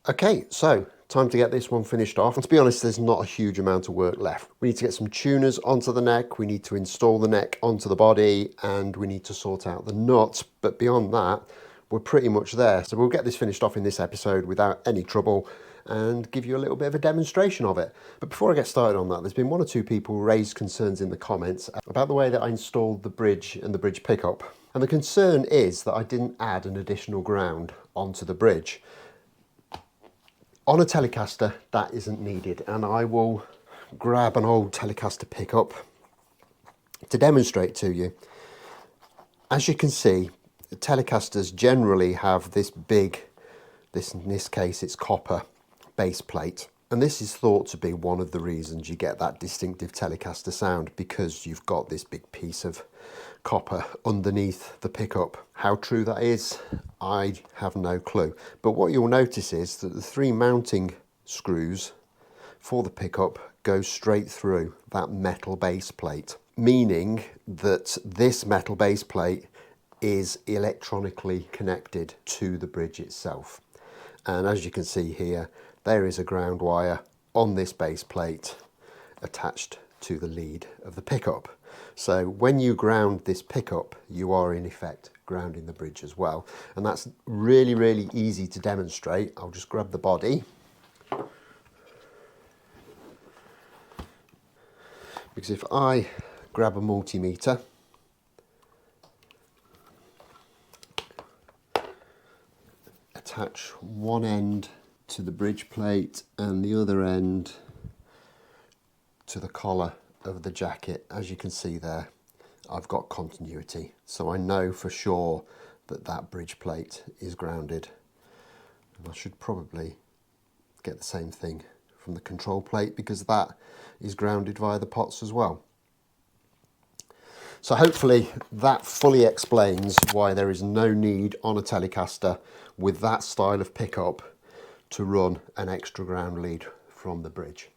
Okay, so time to get this one finished off. And to be honest, there's not a huge amount of work left. We need to get some tuners onto the neck, we need to install the neck onto the body, and we need to sort out the nut. But beyond that, we're pretty much there. So we'll get this finished off in this episode without any trouble and give you a little bit of a demonstration of it. But before I get started on that, there's been one or two people raise concerns in the comments about the way that I installed the bridge and the bridge pickup. And the concern is that I didn't add an additional ground onto the bridge. On a Telecaster, that isn't needed, and I will grab an old Telecaster pickup to demonstrate to you. As you can see, the Telecasters generally have this big, in this case it's copper, base plate. And this is thought to be one of the reasons you get that distinctive Telecaster sound, because you've got this big piece of copper underneath the pickup. How true that is, I have no clue. But what you'll notice is that the three mounting screws for the pickup go straight through that metal base plate, meaning that this metal base plate is electronically connected to the bridge itself. And as you can see here, there is a ground wire on this base plate attached to the lead of the pickup. So when you ground this pickup, you are in effect grounding the bridge as well. And that's really, really easy to demonstrate. I'll just grab the body. Because if I grab a multimeter, attach one end to the bridge plate and the other end to the collar of the jacket, as you can see there, I've got continuity. So I know for sure that that bridge plate is grounded. And I should probably get the same thing from the control plate, because that is grounded via the pots as well. So hopefully that fully explains why there is no need on a Telecaster with that style of pickup to run an extra ground lead from the bridge.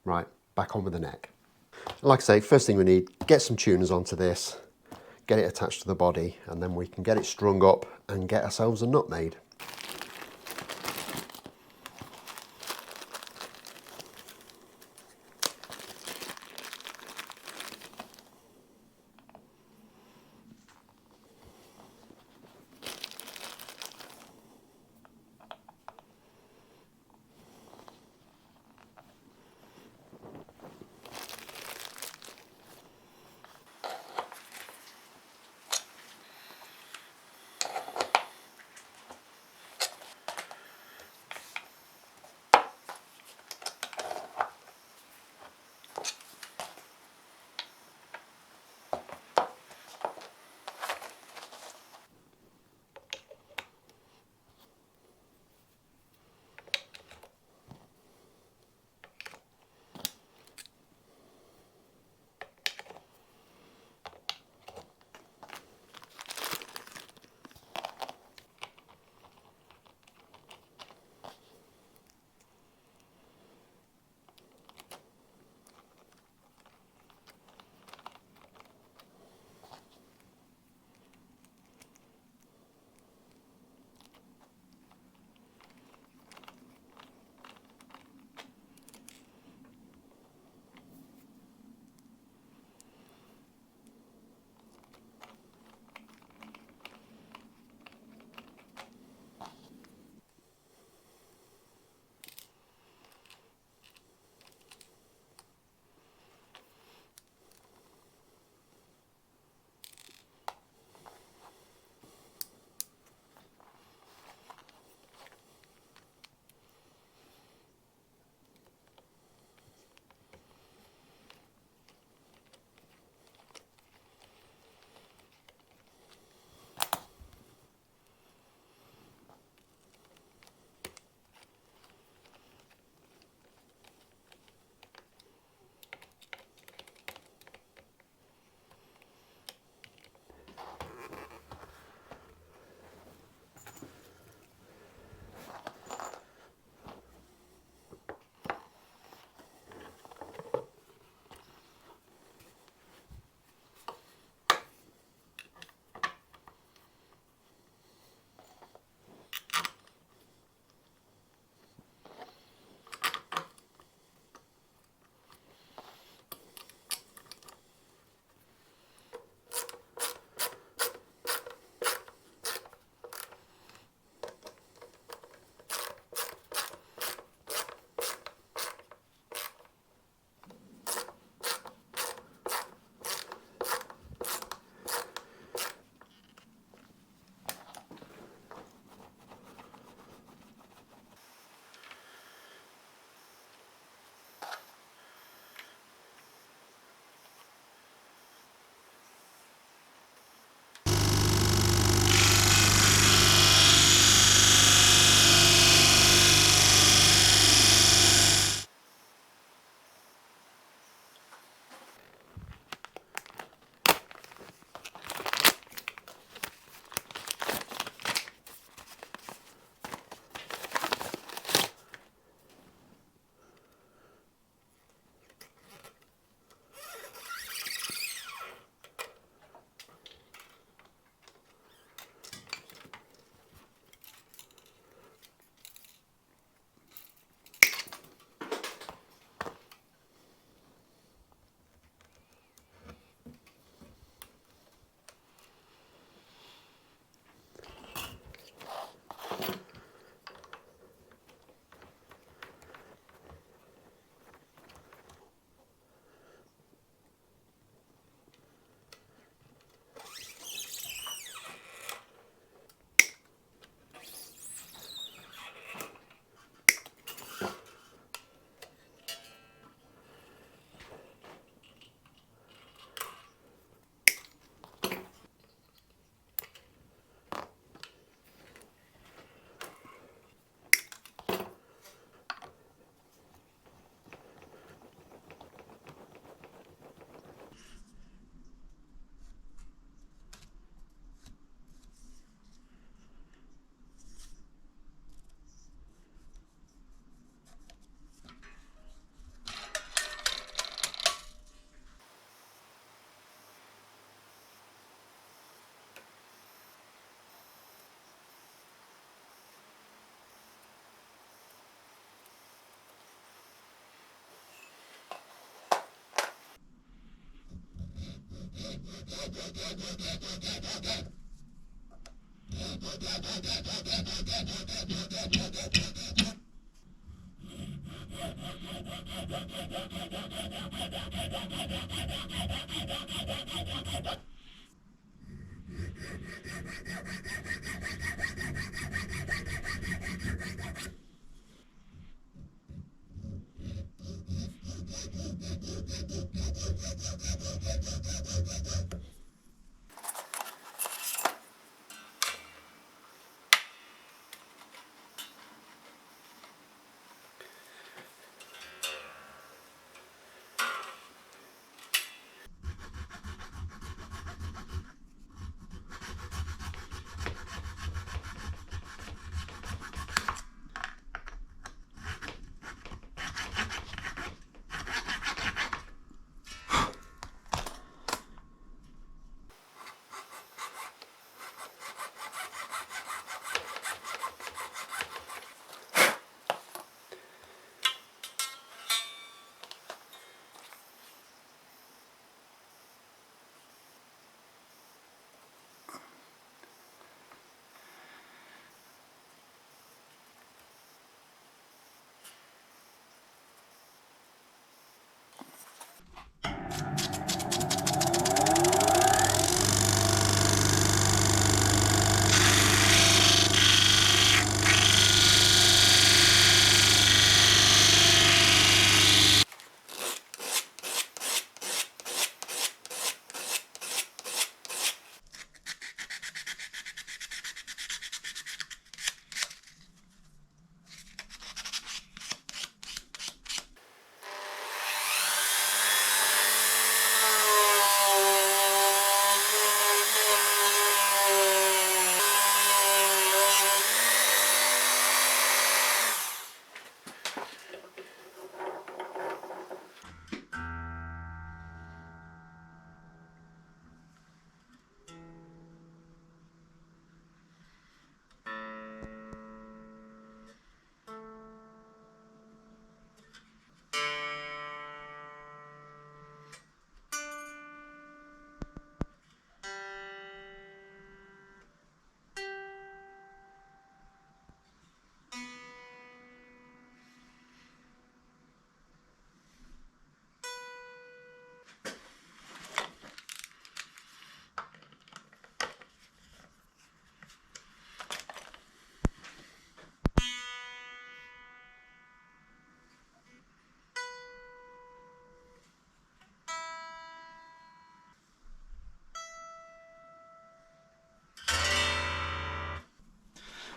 Right, back on with the neck. Like I say, first thing we need, get some tuners onto this, get it attached to the body, and then we can get it strung up and get ourselves a nut made.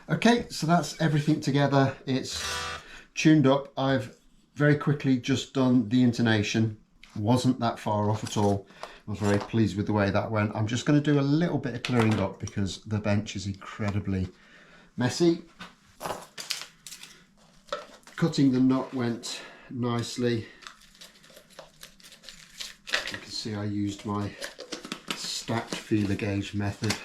Okay, so that's everything together. It's tuned up. I've very quickly just done the intonation. Wasn't that far off at all. I was very pleased with the way that went. I'm just going to do a little bit of clearing up because the bench is incredibly messy. Cutting the nut went nicely. You can see I used my stacked feeler gauge method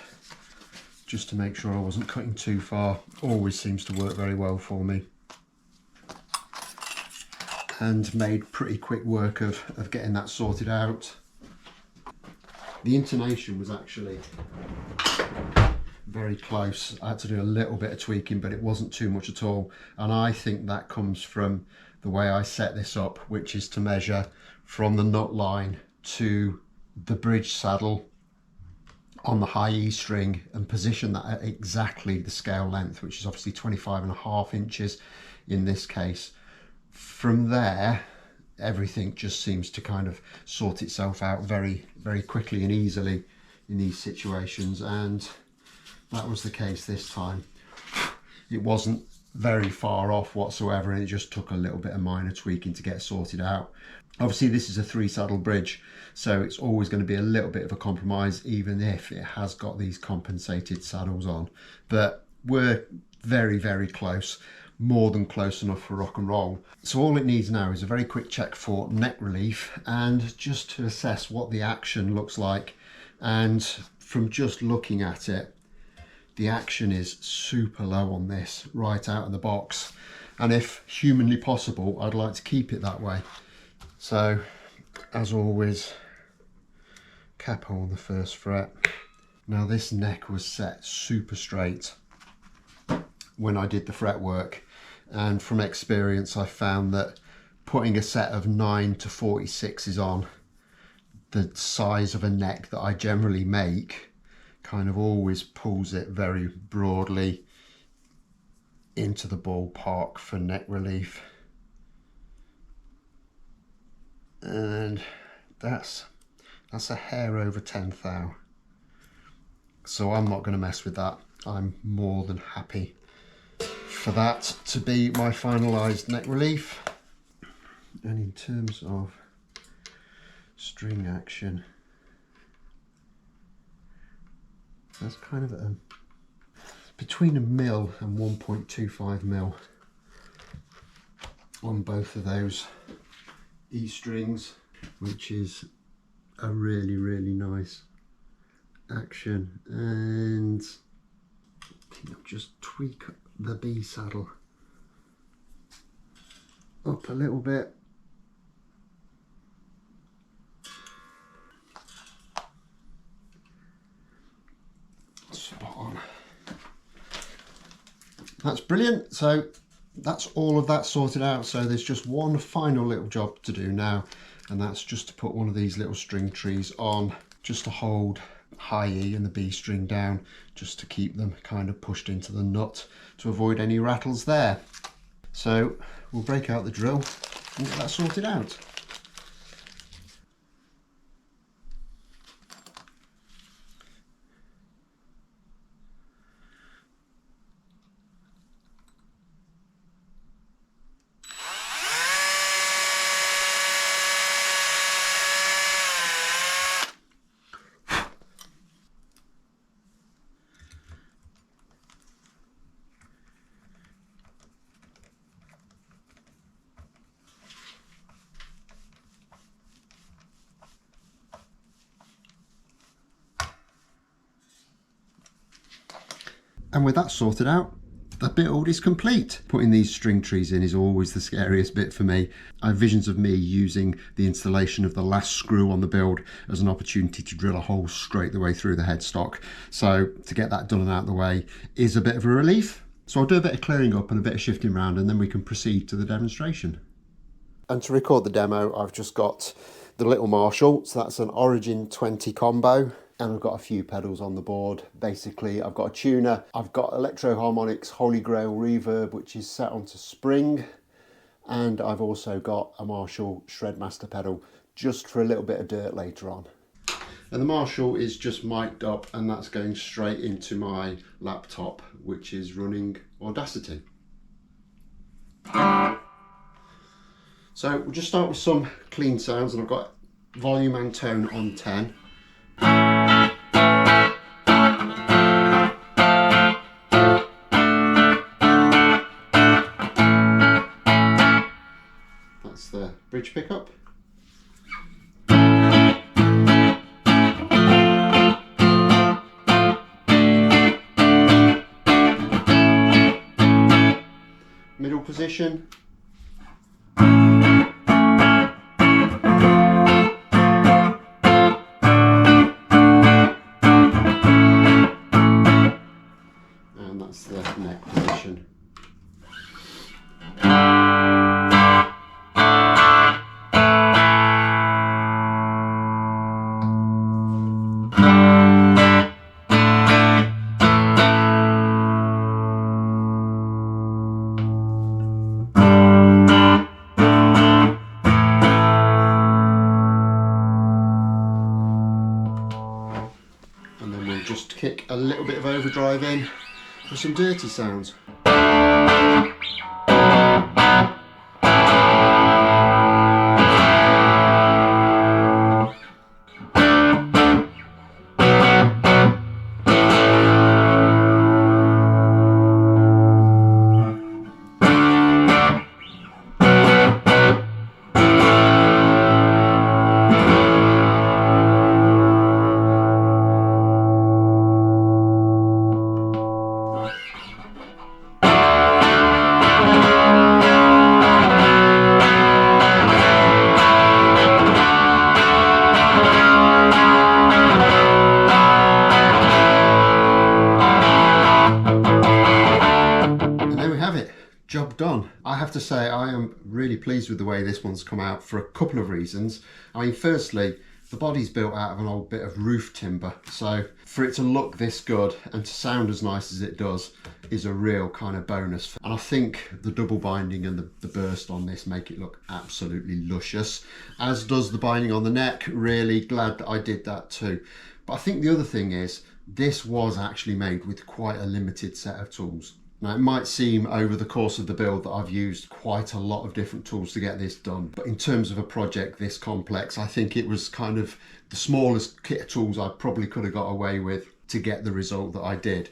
just to make sure I wasn't cutting too far. Always seems to work very well for me. And made pretty quick work of getting that sorted out. The intonation was actually very close. I had to do a little bit of tweaking, but it wasn't too much at all. And I think that comes from the way I set this up, which is to measure from the nut line to the bridge saddle on the high E string and position that at exactly the scale length, which is obviously 25.5 inches in this case. From there, everything just seems to kind of sort itself out very, very quickly and easily in these situations, and that was the case this time. It wasn't very far off whatsoever, and it just took a little bit of minor tweaking to get sorted out. Obviously this is a 3-saddle bridge, so it's always going to be a little bit of a compromise, even if it has got these compensated saddles on. But we're very, very close, more than close enough for rock and roll. So all it needs now is a very quick check for neck relief and just to assess what the action looks like. And from just looking at it, the action is super low on this right out of the box, and if humanly possible I'd like to keep it that way. So as always, capo on the first fret. Now this neck was set super straight when I did the fretwork, and from experience I found that putting a set of 9 to 46s on, the size of a neck that I generally make kind of always pulls it very broadly into the ballpark for neck relief. And that's a hair over 10th thou. So I'm not going to mess with that. I'm more than happy for that to be my finalised neck relief. And in terms of string action, that's kind of between 1 mil and 1.25 mil on both of those E strings, which is a really, really nice action. And I think I'll just tweak the B saddle up a little bit. Spot on. That's brilliant. So that's all of that sorted out. So there's just one final little job to do now, and that's just to put one of these little string trees on, just to hold high E and the B string down, just to keep them kind of pushed into the nut to avoid any rattles there. So we'll break out the drill and get that sorted out. And with that sorted out, the build is complete. Putting these string trees in is always the scariest bit for me. I have visions of me using the installation of the last screw on the build as an opportunity to drill a hole straight the way through the headstock. So to get that done and out of the way is a bit of a relief. So I'll do a bit of clearing up and a bit of shifting around, and then we can proceed to the demonstration. And to record the demo, I've just got the little Marshall. So that's an Origin 20 combo. And I've got a few pedals on the board. Basically, I've got a tuner, I've got Electro Harmonics Holy Grail reverb, which is set onto spring, and I've also got a Marshall Shredmaster pedal, just for a little bit of dirt later on. And the Marshall is just mic'd up, and that's going straight into my laptop, which is running Audacity. So we'll just start with some clean sounds, and I've got volume and tone on 10. That's the bridge pickup. Middle position. And that's the neck position. And then we'll just kick a little bit of overdrive in for some dirty sounds. job done. I have to say I am really pleased with the way this one's come out for a couple of reasons. I mean, firstly, the body's built out of an old bit of roof timber, so for it to look this good and to sound as nice as it does is a real kind of bonus. And I think the double binding and the burst on this make it look absolutely luscious, as does the binding on the neck. Really glad that I did that too. But I think the other thing is this was actually made with quite a limited set of tools. Now, it might seem over the course of the build that I've used quite a lot of different tools to get this done, but in terms of a project this complex, I think it was kind of the smallest kit of tools I probably could have got away with to get the result that I did.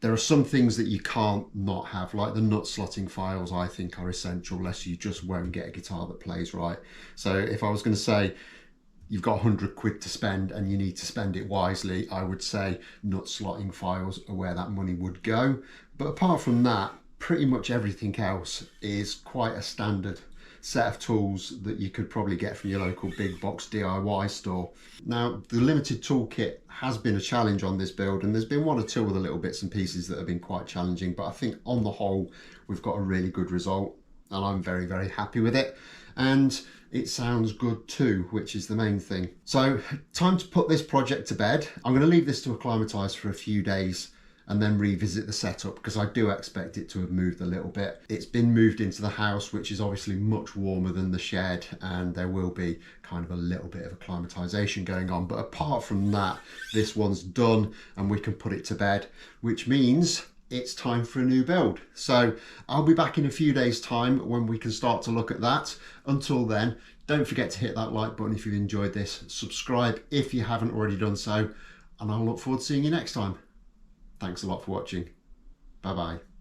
There are some things that you can't not have, like the nut slotting files I think are essential, lest you just won't get a guitar that plays right. So if I was going to say, you've got 100 quid to spend and you need to spend it wisely, I would say nut slotting files are where that money would go. But apart from that, pretty much everything else is quite a standard set of tools that you could probably get from your local big box DIY store. Now, the limited toolkit has been a challenge on this build, and there's been one or two other little bits and pieces that have been quite challenging, but I think on the whole, we've got a really good result and I'm very, very happy with it. And it sounds good too, which is the main thing. So time to put this project to bed. I'm going to leave this to acclimatise for a few days and then revisit the setup, because I do expect it to have moved a little bit. It's been moved into the house, which is obviously much warmer than the shed, and there will be kind of a little bit of acclimatisation going on. But apart from that, this one's done and we can put it to bed, which means it's time for a new build. So I'll be back in a few days' time when we can start to look at that. Until then, don't forget to hit that like button if you've enjoyed this, subscribe if you haven't already done so, and I'll look forward to seeing you next time. Thanks a lot for watching. Bye bye.